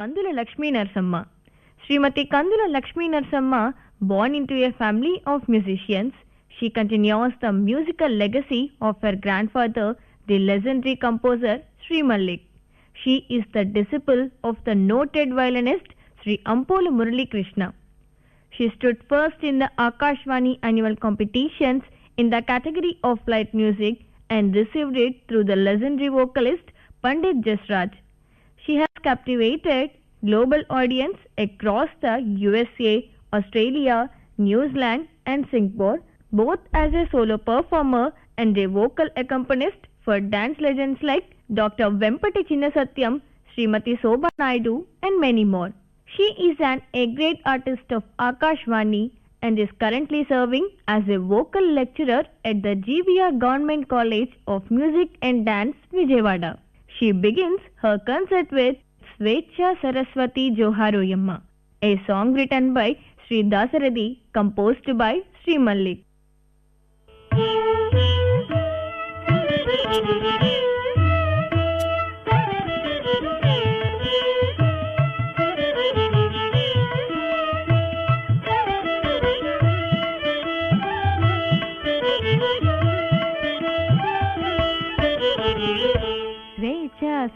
Kandula Lakshmi Narsamma. Srimati Kandula Lakshmi Narsamma, born into a family of musicians, she continues the musical legacy of her grandfather, the legendary composer Sri Mallik. She is the disciple of the noted violinist Sri Ampolu Murali Krishna. She stood first in the Akashvani annual competitions in the category of light music and received it through the legendary vocalist Pandit Jasraj. She has captivated global audience across the USA, Australia, New Zealand and Singapore, both as a solo performer and a vocal accompanist for dance legends like Dr. Vempati Chinnasatyam, Srimati Sobha Naidu and many more. She is an A-grade artist of Akashvani and is currently serving as a vocal lecturer at the GVR Government College of Music and Dance, Vijayawada. She begins her concert with Svecha Saraswati Joharoyamma, a song written by Sri Dasarathy, composed by Sri Mallik.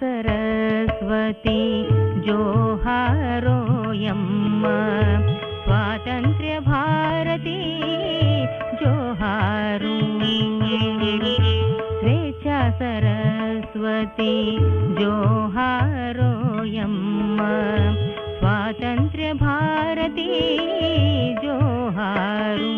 Saraswati जोहारोयम्मा स्वातंत्र्य भारती जोहारू स्वेच्छा सरस्वती जोहारोयम्मा स्वातंत्र्य भारती जोहारू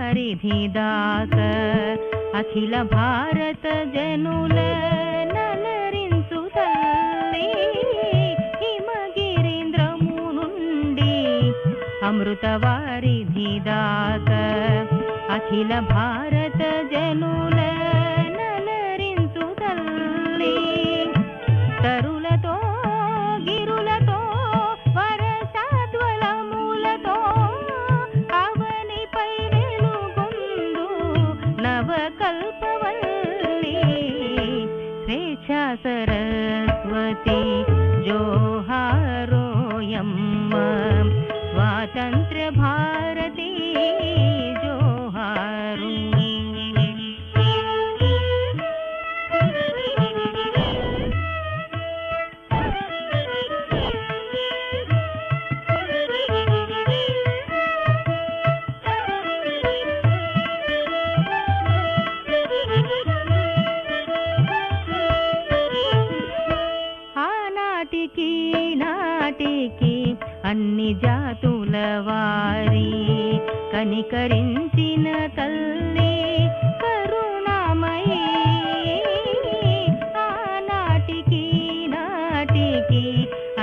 అమృతవారిధిదాక అఖిల భారత జనుల నలరించు తల్లి హిమగిరీంద్రము నుండి అమృతవారిధిదాక అఖిల భారత జనుల నలరించు తల్లి తరులతో గిరులతో వరసాద్వలములతో नवकल्पवल्ली स्वेच्छा सरस्वती जोहारोयम्मा स्वातंत्र्य भारती जोहारू నాటికి అన్ని జాతుల వారి కనికరించిన తల్లి కరుణామయీ ఆనాటికి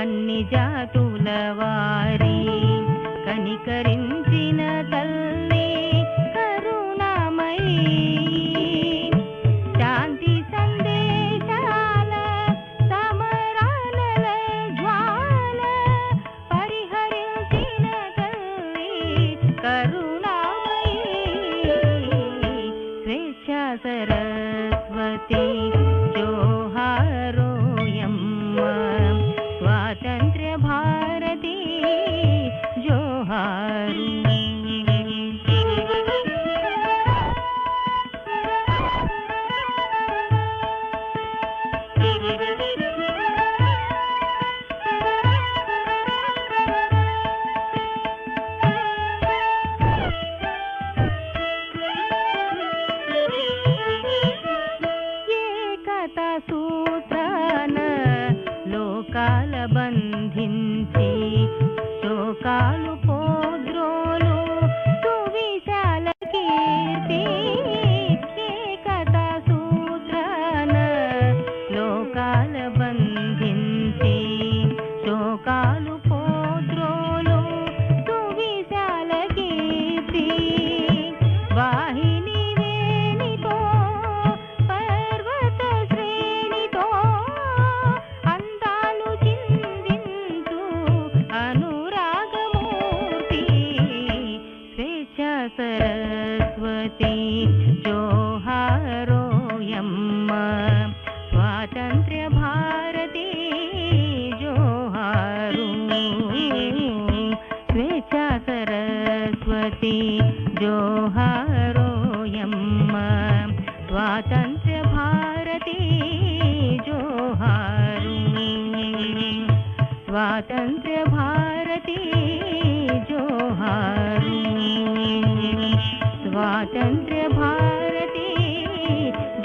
అన్ని జాతుల వారి కనికరించిన తల్లి కరుణామయీ శాంతి సందేశాల సమరానల జ్వాల పరిహరించిన తల్లి కరుణామయీ స్వేచ్ఛా సరస్వతి జోహారోయమ్మ స్వాతంత్ర్య భారతి జోహారు స్వేచ్ఛా సరస్వతి జోహారోయమ్మ స్వాతంత్ర్య భారతి జోహారు స్వాతంత్ర్య భారతి జోహారు స్వాతంత్ర్య Bharati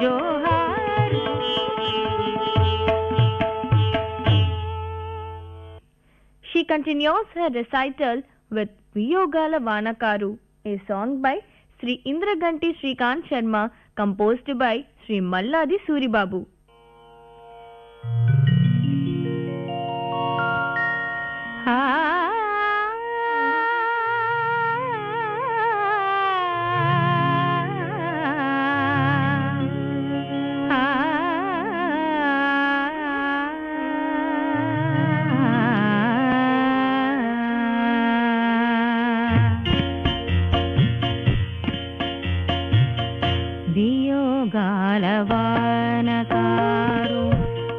జోహారు. She continues her recital with Viyogala Vanakaru, a song by Sri Indraganti Srikant Sharma, composed by Sri Malladi Suribabu. వియోగాల వానకారు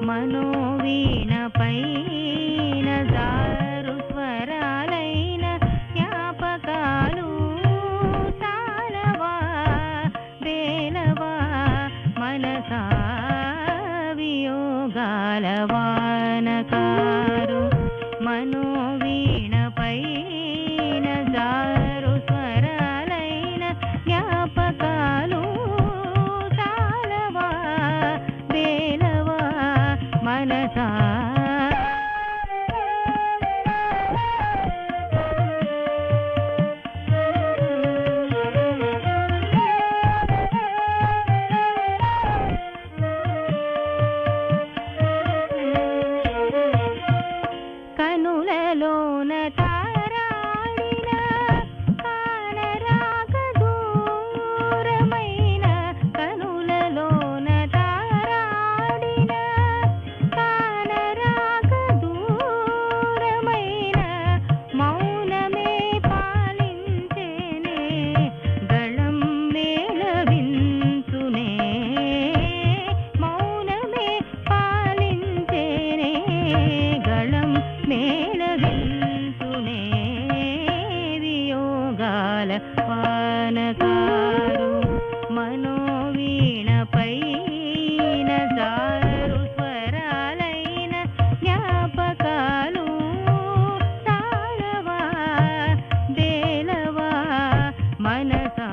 మనోవీణ పైన జారు స్వరాలైన జ్ఞాపకాలు తాళవా వేలవా మనసా వియోగాల వానకారు మనోవీణ పైన జారు స్వరాలైన జ్ఞాపకాలు మనసా కనులలోన తారాడిన కానరాక దూరమైన కనులలోన తారాడిన కానరాక దూరమైన మౌనమే పాలించేనే గళం మేళవించునే మౌనమే పాలించేనే గళం మేళవించునే వియోగాల వానకారు మనోవీణ పైన జారు స్వరాలైన జ్ఞాపకాలు తాళవా వేలవా మనసా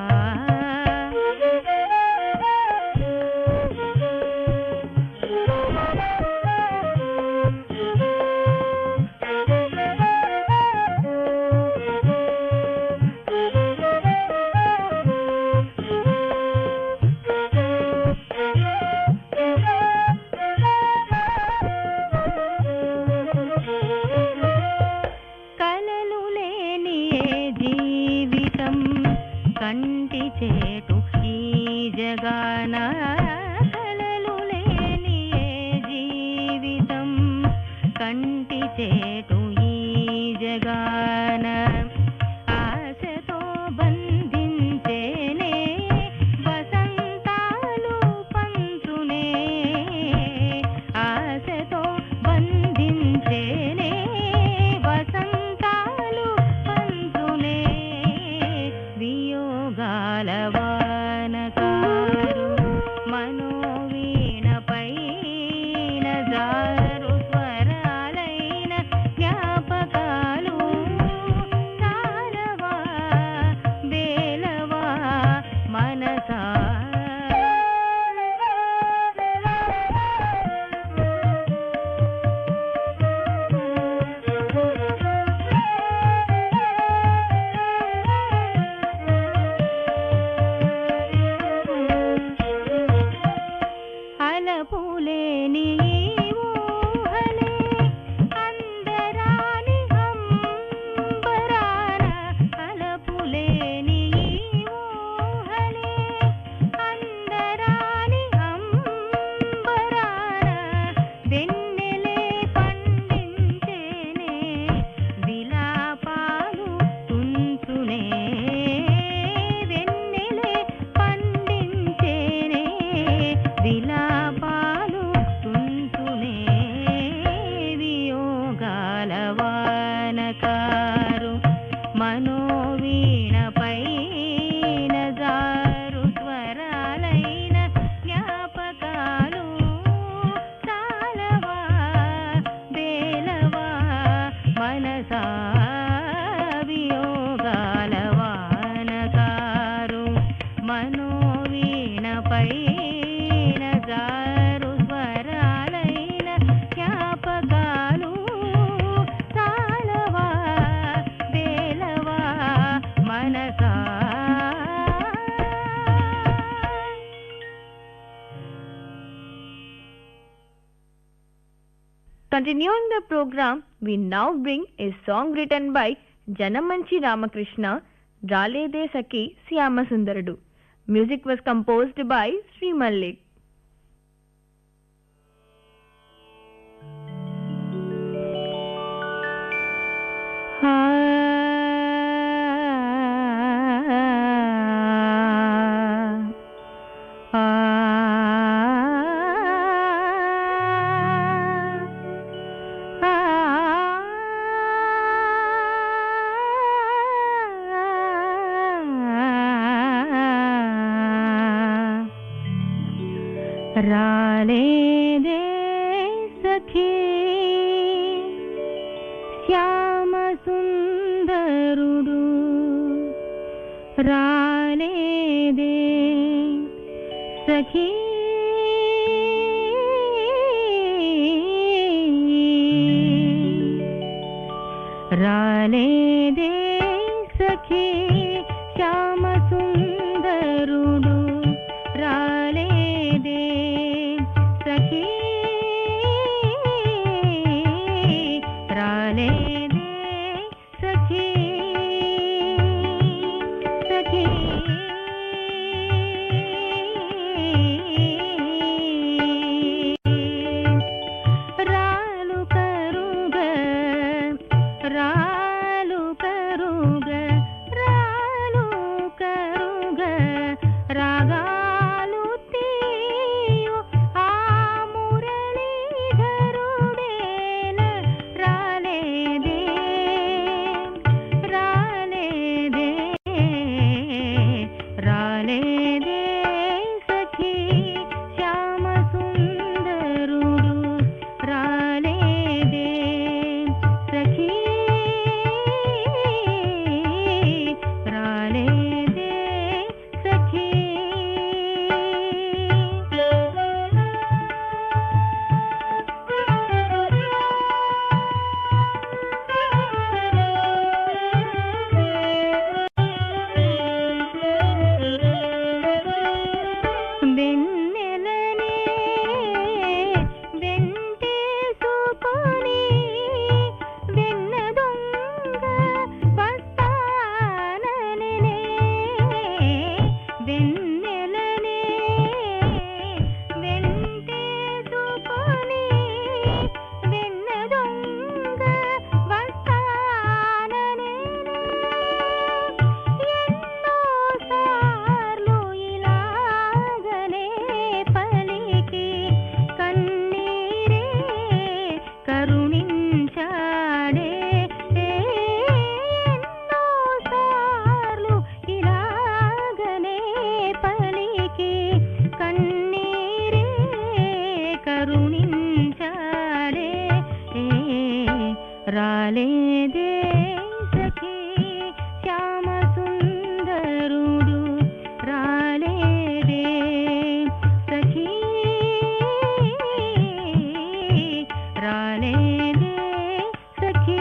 కలలు లేని ఏ జీవితం కంటి చేటు ఈ జగాన కలలు లేని ఏ జీవితం కంటి చేటు ఈ జగాన ఆశతో బంధించేనే వసంతాలు పంచునే ఆశతో బంధించేనే వసంతాలు పంచునే వియోగాల వానకారు మనోవీణ పైన జారు స్వరాలైన జ్ఞాపకాలు తాళవా వేలవా మనసా మనోవీణపైన జారు స్వరాలైన జ్ఞాపకాలు చాలవా వేలవా మనసా. Continuing the program, we now bring a song written by Janamanchi Ramakrishna, Ralede Saki Syama Sundarudu. Music was composed by Sri Mallik. రాలేదే సఖీ శ్యామ సుందరుడు రాలేదే సఖీ రాలేదే సఖీ శ్యామ సుందరుడు రాలేదే సఖీ రాలేదే సఖీ సఖీ రాలు కరుగ రాలు కరుగ రాలు కరుగ రాగాలు తీయు ఆ మురళీధరుడేన రాలేదే రాలేదే రాలేదే సఖీ శ్యామ సుందరుడు రాలేదే సఖీ రాలేదే సఖీ. వెన్నెలనే వెంటేసుకొని వెన్న దొంగ వస్తాననే వెన్నెలనే వెంటేసుకొని వెన్న దొంగ వస్తాననే ఎన్నోసార్లు ఇలాగనే పలికి కన్నీరే కరుణించాడే ఎన్నోసార్లు ఇలాగనే పలికి కన్నీరే కరుణించాడే రాలేదే సఖీ శ్యామ సుందరుడు రాలేదే సఖీ రాలేదే సఖీ.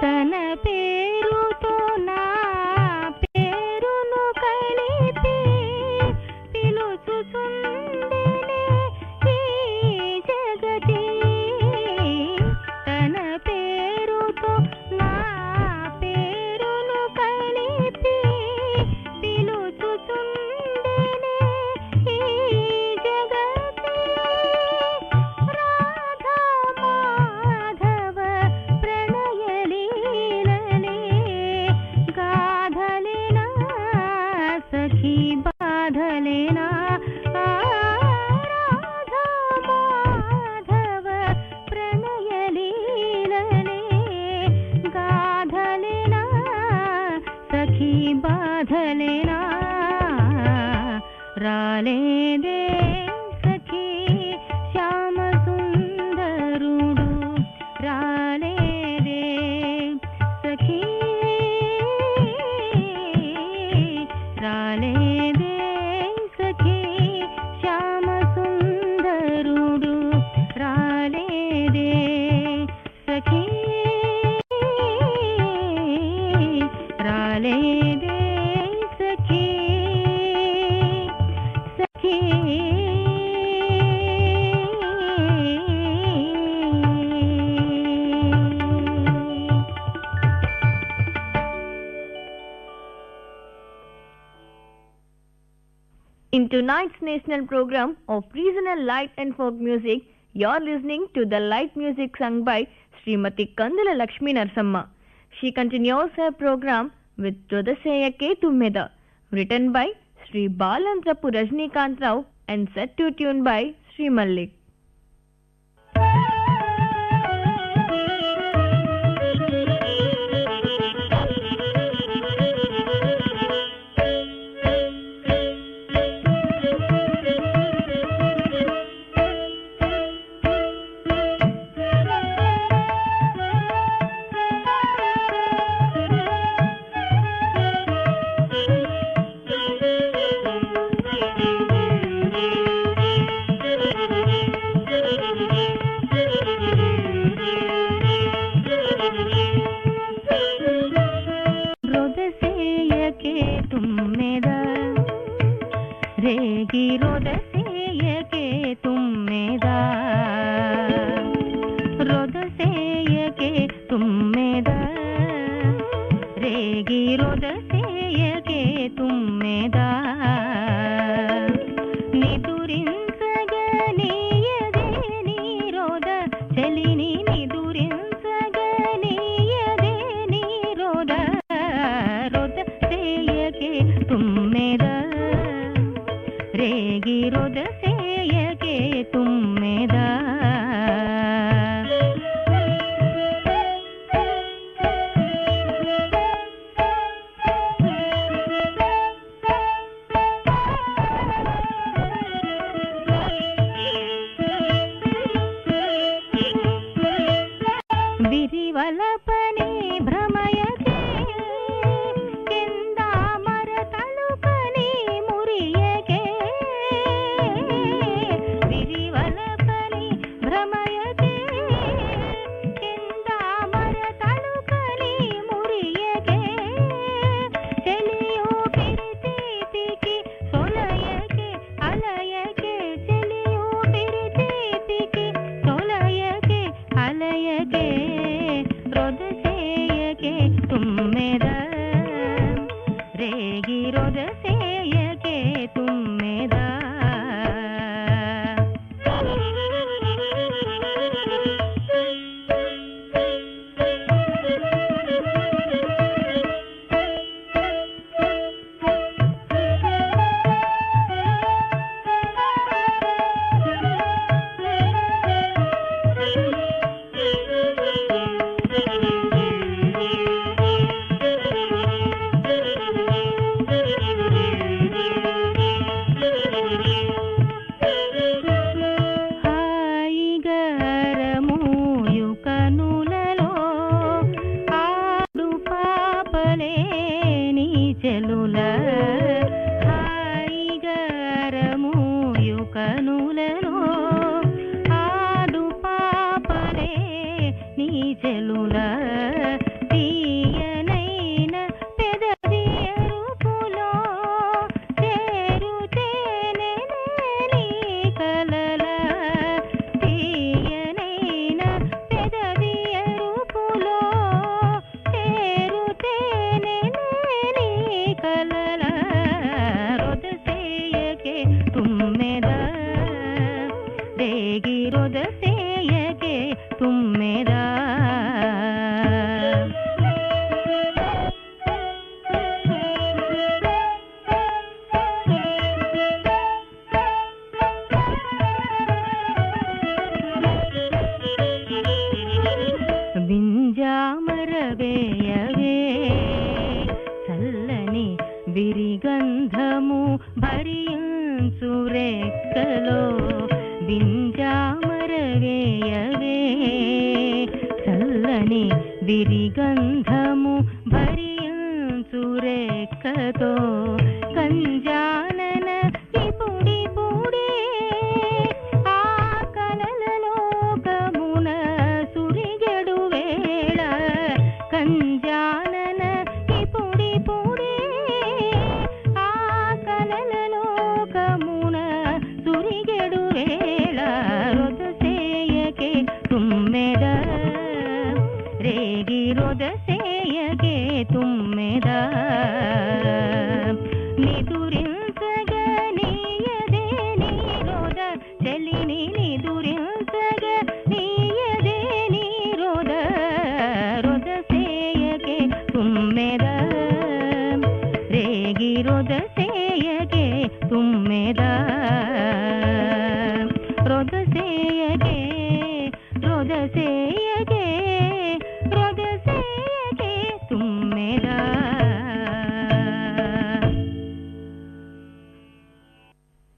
తన పేరుతో నా పేరును కలిపి పిలుచుచుండెనే ఈ జగతి. తన పేరుతో నా పేరును కలిపి పిలుచుచుండెనే ఈ జగతి. రాధా మాధవ ప్రణయలీలనే గాధలేనా సఖీ బాధలేనా. రాధా మాధవ ప్రణయలీలనే గాధలేనా సఖీ బాధలేనా. రాలేదే సఖీ శ్యామ సుందరుడు రాలేదే సఖీ రాలేదే సఖీ శ్యామ సుందరుడు రాలేదే సఖీ రాలేదే సఖీ సఖీ In tonight's national program of regional light and folk music, you're listening to the light music sung by Srimati Kandula Lakshmi Narsamma. She continues her program with Jodaseyake Tummeda, written by Sri Balantrapu Rajnikant Rao and set to tune by Sri Malik. ರೇಗಿ ರೊದಸೆಯಕೆ ತುಮ್ಮೆದ ರೊದಸೆಯಕೆ ತುಮ್ಮೆದ ರೇಗಿ ರೊದಸೆಯಕೆ ತುಮ್ಮೆದ ನಿದುರಿಂಸಗನೀಯದೆ ನೀರೋದ ಚಲಿನಿ ನಿದುರಿಂಸಗನೀಯದೆ ನೀರೋದ ರೊದಸೆಯಕೆ ತುಮ್ಮೆದ ರೇಗಿ ರೊದಸೆಯಕೆ ತುಮ್ಮೆದ ವಿರಿವಲಪನೆ ಭ್ರಮಯತೆ ಕೆಂದಾಮರ ತಳುಕನೆ ಮುರಿಯಕೆ ವಿರಿವಲಪನೆ ಭ್ರಮಯತೆ ಕೆಂದಾಮರ ತಳುಕನೆ ಮುರಿಯಕೆ ಚೆಲಿಯೋ ಪಿರಿತೀಪಿಕಿ ಸೊಲಯಕೆ ಅಲಯಕೆ ಚೆಲಿಯೋ ಪಿರಿತೀಪಿಕಿ ಸೊಲಯಕೆ ಅಲಯಕೆ ರೊದಸೆಯಕೆ ತುಮ್ಮೆದ ರೇಗಿ ರೊದಸೆಯಕೆ ತುಮ್ಮೆದ విరిగంధము భరియుంచగ రెక్కలో వింజామరవేయవే చల్లని విరిగంధము భరించు రెక్కతో కంజానన ఇపుడి పుడే ఆ కలలలోకమున సురిగెడు వేళ కంజానన ఇపుడి పుడే ఆ కలలలోకమున సురిగెడు వేళ రొదసేయకే తుమ్మెద రేగి రొదసేయకే తుమ్మెద నిదురించగనీయదే నీరోద చెలిని నిదురించగనీయదే నీరోద రొదసేయకే తుమ్మెద రేగి రొదసేయకే తుమ్మెద రొదసేయకే రొదసేయకే రొదసేయకే తుమ్మెద.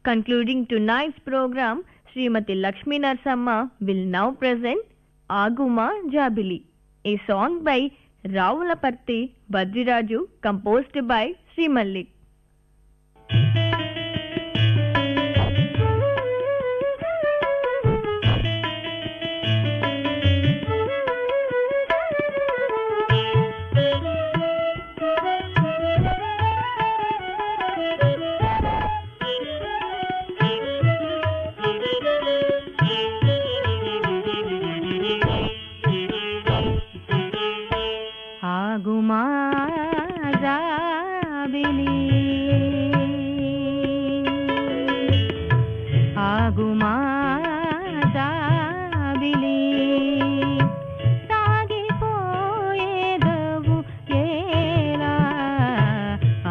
Concluding tonight's program, Srimati Lakshmi Narsamma will now present Aguma Jabili, a song by Ravulaparthi Badriraju composed by Sri Mallik. ఆగుమా జాబిలి ఆగుమా జాబిలి సాగిపోయేదవు ఏలా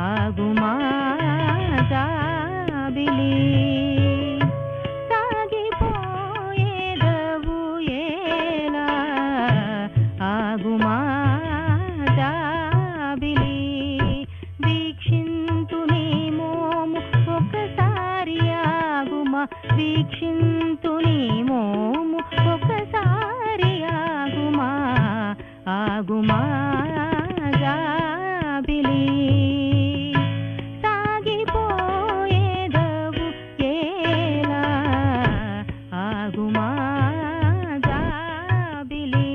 ఆగుమా జాబిలి సాగిపోయేదవు ఏలా ఆగుమా జాబిలి వీక్షింతు నీ మోము ఒకసారి ఆగుమా వీక్షింతు నీ మోము ఒకసారి ఆగుమా ఆగుమా జాబిలి సాగిపోయేదవు ఏలా ఆగుమా జాబిలి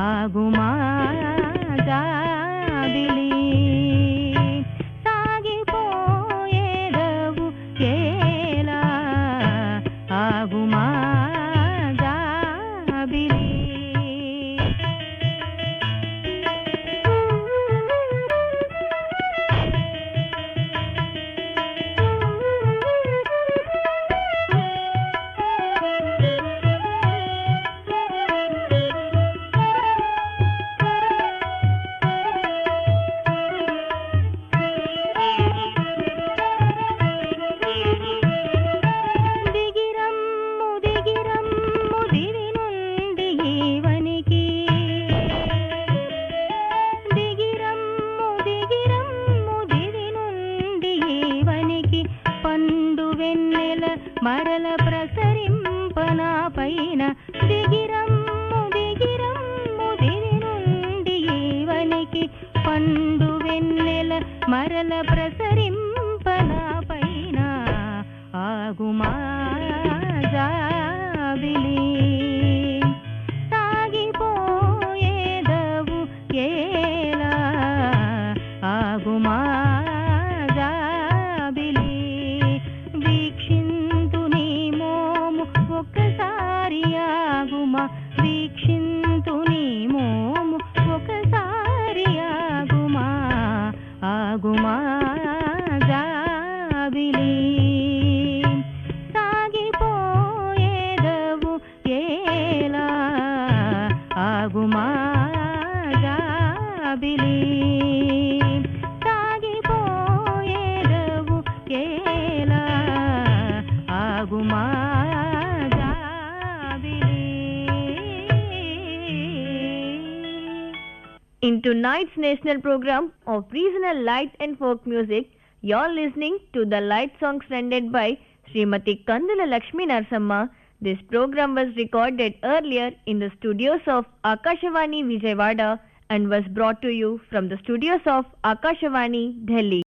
ఆగుమా జాబిలి సాగిపోయేదవు ఏలా ఆగుమా జాబిలి మరల ప్రసరింపనా పైన దిగిరమ్ము దిగిరమ్ము దివి నుండి ఈవనికి పండు వెన్నెల మరల ప్రసరింపనా పైన ఆగుమా జాబిలి in tonight's national program of regional light and folk music. You're listening to the light songs rendered by Srimati Kandula Lakshmi Narsamma. This program was recorded earlier in the studios of Akashvani Vijayawada and was brought to you from the studios of Akashvani Delhi.